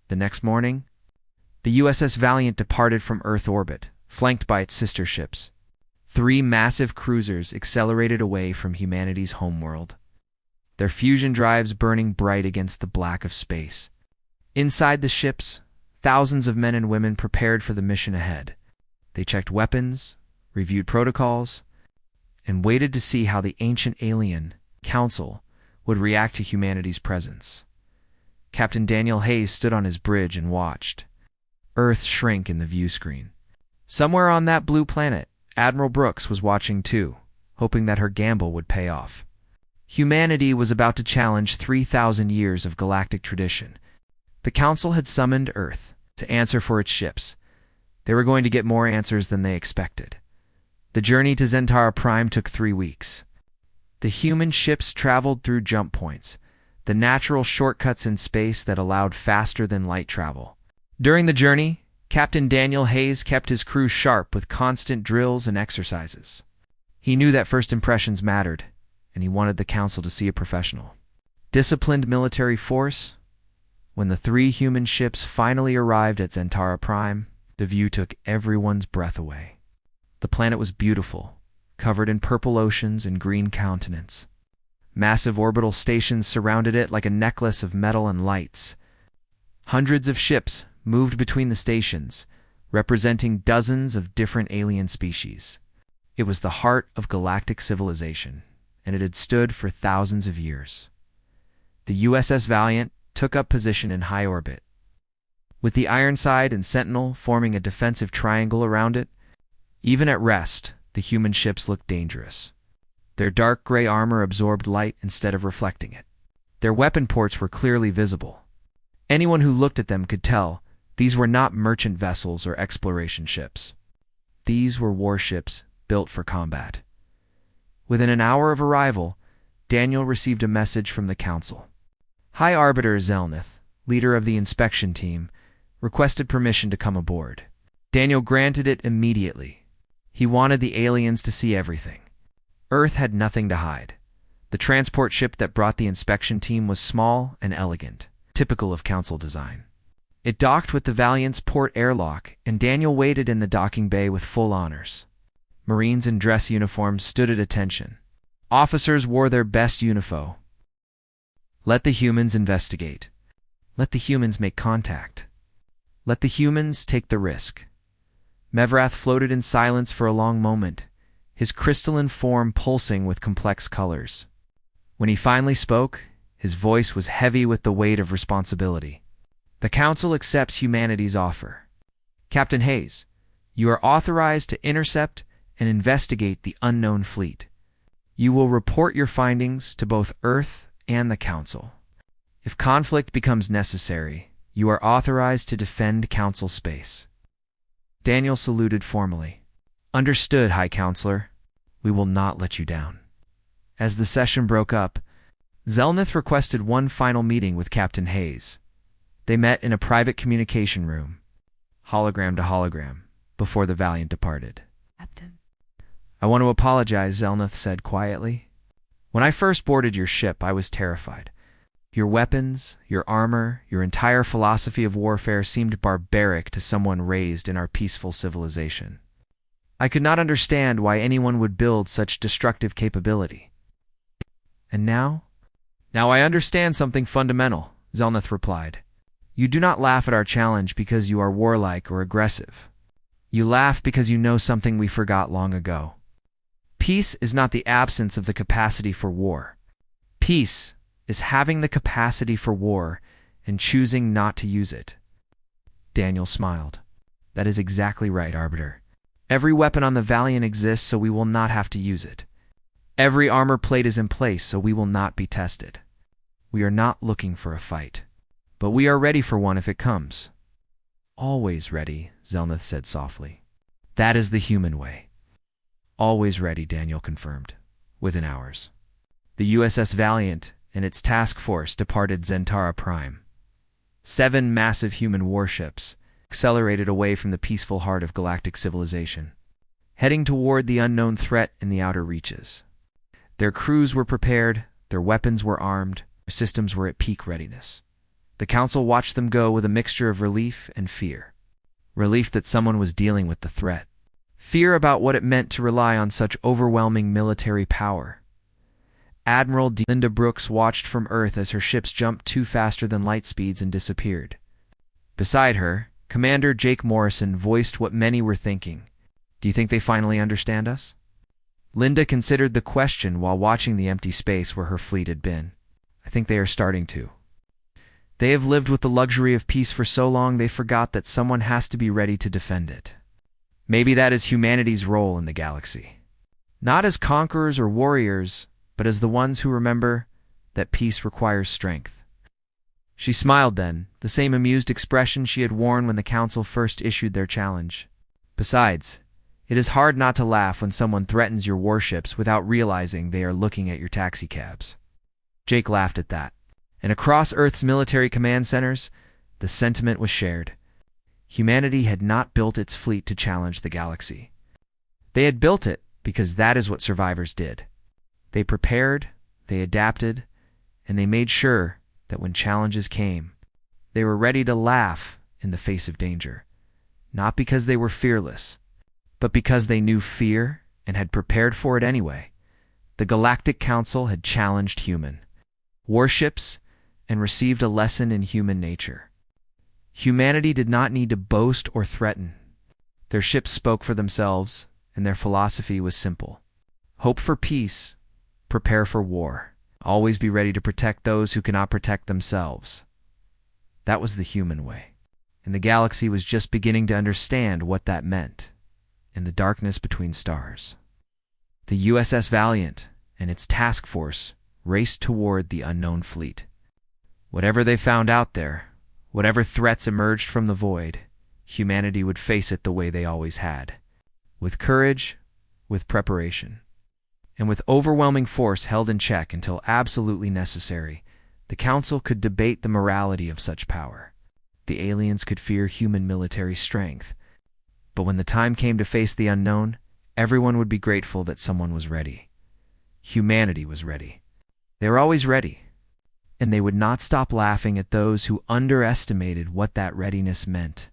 The next morning, the USS Valiant departed from Earth orbit, flanked by its sister ships. 3 massive cruisers accelerated away from humanity's homeworld, their fusion drives burning bright against the black of space. Inside the ships, thousands of men and women prepared for the mission ahead. They checked weapons, reviewed protocols, and waited to see how the ancient alien Council would react to humanity's presence. Captain Daniel Hayes stood on his bridge and watched Earth shrink in the view screen. Somewhere on that blue planet, Admiral Brooks was watching too, hoping that her gamble would pay off. Humanity was about to challenge 3,000 years of galactic tradition. The Council had summoned Earth to answer for its ships. They were going to get more answers than they expected. The journey to Zentara Prime took 3 weeks. The human ships traveled through jump points, the natural shortcuts in space that allowed faster-than-light travel. During the journey, Captain Daniel Hayes kept his crew sharp with constant drills and exercises. He knew that first impressions mattered, and he wanted the council to see a professional. Disciplined military force? When the 3 human ships finally arrived at Zentara Prime, the view took everyone's breath away. The planet was beautiful, covered in purple oceans and green continents. Massive orbital stations surrounded it like a necklace of metal and lights. Hundreds of ships moved between the stations, representing dozens of different alien species. It was the heart of galactic civilization, and it had stood for thousands of years. The USS Valiant took up position in high orbit. With the Ironside and Sentinel forming a defensive triangle around it, even at rest, the human ships looked dangerous. Their dark gray armor absorbed light instead of reflecting it. Their weapon ports were clearly visible. Anyone who looked at them could tell these were not merchant vessels or exploration ships. These were warships built for combat. Within an hour of arrival, Daniel received a message from the council. High Arbiter Zelnith, leader of the inspection team, requested permission to come aboard. Daniel granted it immediately. He wanted the aliens to see everything. Earth had nothing to hide. The transport ship that brought the inspection team was small and elegant, typical of council design. It docked with the Valiant's port airlock, and Daniel waited in the docking bay with full honors. Marines in dress uniforms stood at attention. Officers wore their best uniform. Let the humans investigate. Let the humans make contact. Let the humans take the risk. Mevrath floated in silence for a long moment, his crystalline form pulsing with complex colors. When he finally spoke, his voice was heavy with the weight of responsibility. The Council accepts humanity's offer. Captain Hayes, you are authorized to intercept and investigate the unknown fleet. You will report your findings to both Earth and the Council. If conflict becomes necessary, you are authorized to defend Council space. Daniel saluted formally. Understood, High Counselor. We will not let you down. As the session broke up, Zelnith requested one final meeting with Captain Hayes. They met in a private communication room, hologram to hologram, before the Valiant departed. Captain. I want to apologize, Zelnith said quietly. When I first boarded your ship, I was terrified. Your weapons, your armor, your entire philosophy of warfare seemed barbaric to someone raised in our peaceful civilization. I could not understand why anyone would build such destructive capability. And now? Now I understand something fundamental, Zelnith replied. You do not laugh at our challenge because you are warlike or aggressive. You laugh because you know something we forgot long ago. Peace is not the absence of the capacity for war. Peace is having the capacity for war and choosing not to use it. Daniel smiled. That is exactly right, Arbiter. Every weapon on the Valiant exists, so we will not have to use it. Every armor plate is in place, so we will not be tested. We are not looking for a fight, but we are ready for one if it comes. Always ready, Zelnith said softly. That is the human way. Always ready, Daniel confirmed. Within hours, the USS Valiant and its task force departed Zentara Prime. 7 massive human warships accelerated away from the peaceful heart of galactic civilization, heading toward the unknown threat in the outer reaches. Their crews were prepared, their weapons were armed, their systems were at peak readiness. The Council watched them go with a mixture of relief and fear. Relief that someone was dealing with the threat. Fear about what it meant to rely on such overwhelming military power. Admiral Linda Brooks watched from Earth as her ships jumped too faster than light speeds and disappeared. Beside her, Commander Jake Morrison voiced what many were thinking. Do you think they finally understand us? Linda considered the question while watching the empty space where her fleet had been. I think they are starting to. They have lived with the luxury of peace for so long they forgot that someone has to be ready to defend it. Maybe that is humanity's role in the galaxy. Not as conquerors or warriors, but as the ones who remember that peace requires strength. She smiled then, the same amused expression she had worn when the Council first issued their challenge. Besides, it is hard not to laugh when someone threatens your warships without realizing they are looking at your taxicabs. Jake laughed at that, and across Earth's military command centers, the sentiment was shared. Humanity had not built its fleet to challenge the galaxy. They had built it because that is what survivors did. They prepared, they adapted, and they made sure that when challenges came, they were ready to laugh in the face of danger, not because they were fearless, but because they knew fear and had prepared for it anyway. The Galactic Council had challenged human warships and received a lesson in human nature. Humanity did not need to boast or threaten. Their ships spoke for themselves, and their philosophy was simple. Hope for peace, prepare for war, always be ready to protect those who cannot protect themselves. That was the human way, and the galaxy was just beginning to understand what that meant in the darkness between stars. The USS Valiant and its task force raced toward the unknown fleet. Whatever they found out there, whatever threats emerged from the void, humanity would face it the way they always had, with courage, with preparation, and with overwhelming force held in check until absolutely necessary. The Council could debate the morality of such power. The aliens could fear human military strength. But when the time came to face the unknown, everyone would be grateful that someone was ready. Humanity was ready. They were always ready, and they would not stop laughing at those who underestimated what that readiness meant.